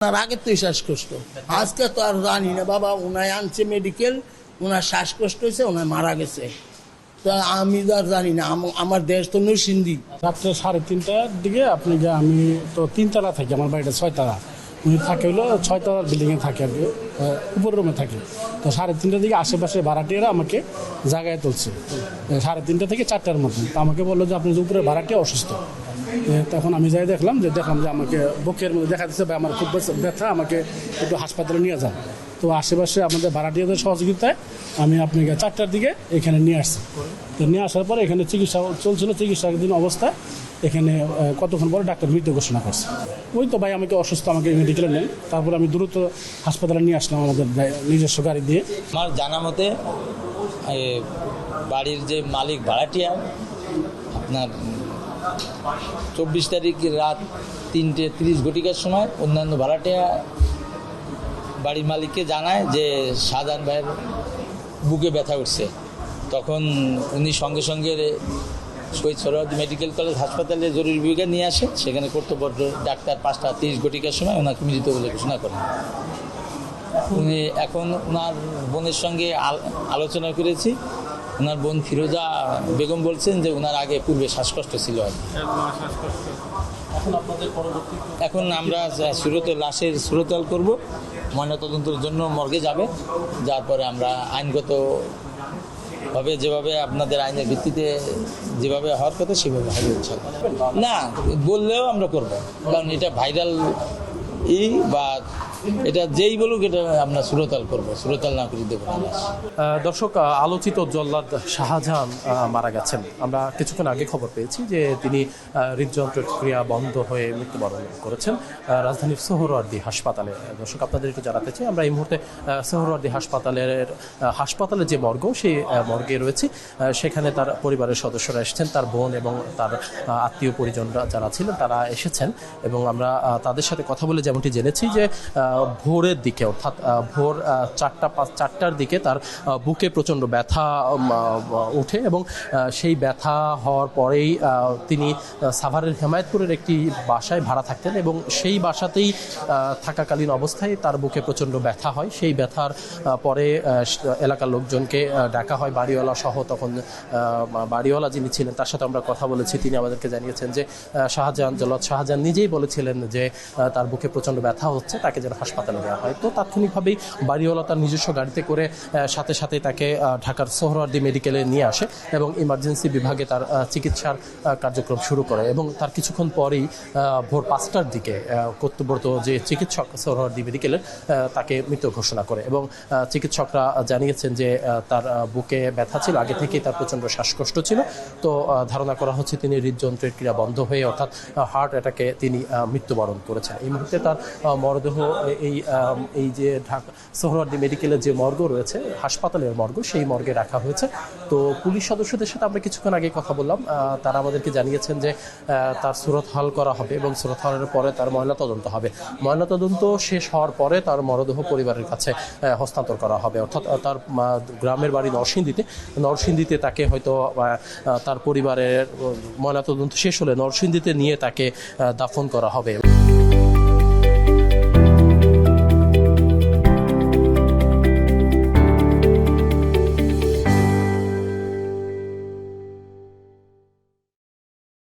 ওনার আগে তো শ্বাসকষ্ট, আজকে তো আর জানি না বাবা। ওনায় আনছে মেডিকেল, ওনার শ্বাসকষ্ট হয়েছে, ওনার মারা গেছে। তা আমি তো আর জানি না, আমার দেশ তো নরসিংদী। রাত্রে 3:30টার দিকে আপনি যে, আমি তো 3তলা থাকি, আমার বাড়িটা 6তলা, উনি থাকে হলো 6তলার বিল্ডিংয়ে থাকে আর কি, উপর রুমে থাকে। তো 3:30টার দিকে আশেপাশে ভাড়াটিয়ারা আমাকে জায়গায় তুলছে 3:30টা থেকে 4টার মধ্যে। তো আমাকে বললো যে আপনি যে উপরে ভাড়াটিয়া অসুস্থ। তখন আমি যাই দেখলাম যে আমাকে বুকের মধ্যে দেখা দিচ্ছে, আমার খুব ব্যথা, আমাকে একটু হাসপাতালে নিয়ে যান। তো আশেপাশে আমাদের ভাড়াটিয়াদের সহযোগিতায় আমি আপনাকে 4টার দিকে এখানে নিয়ে আসছি। তো নিয়ে আসার পরে এখানে চিকিৎসা চলছিল, চিকিৎসাধীন অবস্থায় এখানে কতক্ষণ পরে ডাক্তার মৃত ঘোষণা করছে। ওই তো ভাই আমাকে অসুস্থ, আমাকে মেডিকেলে নেন, তারপরে আমি দ্রুত হাসপাতালে নিয়ে আসলাম আমাদের নিজস্ব গাড়ি দিয়ে। আমার জানা মতে বাড়ির যে মালিক ভাড়াটিয়া, আপনার 24 তারিখ রাত 3:30 ঘটিকার সময় অন্যান্য ভাড়াটিয়া বাড়ির মালিককে জানায় যে শাহজাহান ভাইয়ের বুকে ব্যথা উঠছে। তখন উনি সঙ্গে সঙ্গে শহীদ সোহরাওয়ার্দী মেডিকেল কলেজ হাসপাতালে জরুরি বিভাগে নিয়ে আসে। সেখানে কর্তব্যরত ডাক্তার 5:30 ঘটিকার সময় ওনাকে মৃত বলে ঘোষণা করেন। উনি এখন ওনার বোনের সঙ্গে আলোচনা করেছি। ওনার বোন ফিরোজা বেগম বলছেন যে ওনার আগে পূর্বে শ্বাসকষ্ট ছিল আর এখন আমরা লাশের সুরতল করব, ময়নাতদন্তের জন্য মর্গে যাবে। যার পরে আমরা আইনগত ভাবে যেভাবে আপনাদের আইনের ভিত্তিতে যেভাবে হওয়ার কথা সেভাবে হবে। না বললেও আমরা করব, কারণ এটা ভাইরাল বা এটা যেই বলুক এটা আমরা সুরতাল করবো, সুরতাল না করে দেবো না। দর্শক, আলোচিত জল্লাদ শাহজাহান মারা গেছেন। আমরা কিছুক্ষণ আগে খবর পেয়েছি যে তিনি হৃদযন্ত্রের ক্রিয়া বন্ধ হয়ে মৃত্যুবরণ করেছেন রাজধানীর সোহরাওয়ার্দী হাসপাতালে। দর্শক, আপনাদের একটু জানাতে চাই, আমরা এই মুহূর্তে সোহরাওয়ার্দী হাসপাতালের যে মর্গ, সেই মর্গে রয়েছি। সেখানে তার পরিবারের সদস্যরা এসেছেন, তার বোন এবং তার আত্মীয় পরিজনরা যারা ছিলেন তারা এসেছেন, এবং আমরা তাদের সাথে কথা বলে যেমনটি জেনেছি যে ভোরের দিকে, অর্থাৎ ভোর 4টার দিকে তার বুকে প্রচণ্ড ব্যথা ওঠে, এবং সেই ব্যথা হওয়ার পরেই তিনি সাভারের হেমায়েতপুরের একটি বাসায় ভাড়া থাকতেন, এবং সেই বাসাতেই থাকাকালীন অবস্থায় তার বুকে প্রচণ্ড ব্যথা হয়। সেই ব্যথার পরে এলাকার লোকজনকে ডাকা হয়, বাড়িওয়ালা সহ। তখন বাড়িওয়ালা যিনি ছিলেন তার সাথে আমরা কথা বলেছি, তিনি আমাদেরকে জানিয়েছেন যে জল্লাদ শাহজাহান নিজেই বলেছিলেন যে তার বুকে প্রচণ্ড ব্যথা হচ্ছে, তাকে যেন হাসপাতালে দেওয়া হয়। তো তাৎক্ষণিকভাবেই বাড়িওয়ালা তার নিজস্ব গাড়িতে করে সাথে সাথে তাকে ঢাকার সোহরাওয়ার্দী মেডিকেলে নিয়ে আসে এবং ইমার্জেন্সি বিভাগে তার চিকিৎসার কার্যক্রম শুরু করে। এবং তার কিছুক্ষণ পরেই ভোর 5টার দিকে কর্তব্যরত যে চিকিৎসক সোহরাওয়ার্দী মেডিকেলের, তাকে মৃত ঘোষণা করে। এবং চিকিৎসকরা জানিয়েছেন যে তার বুকে ব্যথা ছিল, আগে থেকেই তার প্রচণ্ড শ্বাসকষ্ট ছিল। তো ধারণা করা হচ্ছে তিনি হৃদযন্ত্রের ক্রিয়া বন্ধ হয়ে, অর্থাৎ হার্ট অ্যাটাকে তিনি মৃত্যুবরণ করেছেন। এই মুহূর্তে তার মরদেহ এই যে ঢাকা সোহরাওয়ার্দী মেডিকেলের যে মর্গ রয়েছে, হাসপাতালের মর্গ, সেই মর্গে রাখা হয়েছে। তো পুলিশ সদস্যদের সাথে আমরা কিছুক্ষণ আগে কথা বললাম, তারা আমাদেরকে জানিয়েছেন যে তার সুরতহাল করা হবে এবং সুরতহালের পরে তার ময়নাতদন্ত হবে। ময়নাতদন্ত শেষ হওয়ার পরে তার মরদেহ পরিবারের কাছে হস্তান্তর করা হবে। অর্থাৎ তার গ্রামের বাড়ি নরসিংদীতে তাকে হয়তো তার পরিবারের ময়নাতদন্ত শেষ হলে নরসিংদীতে নিয়ে তাকে দাফন করা হবে।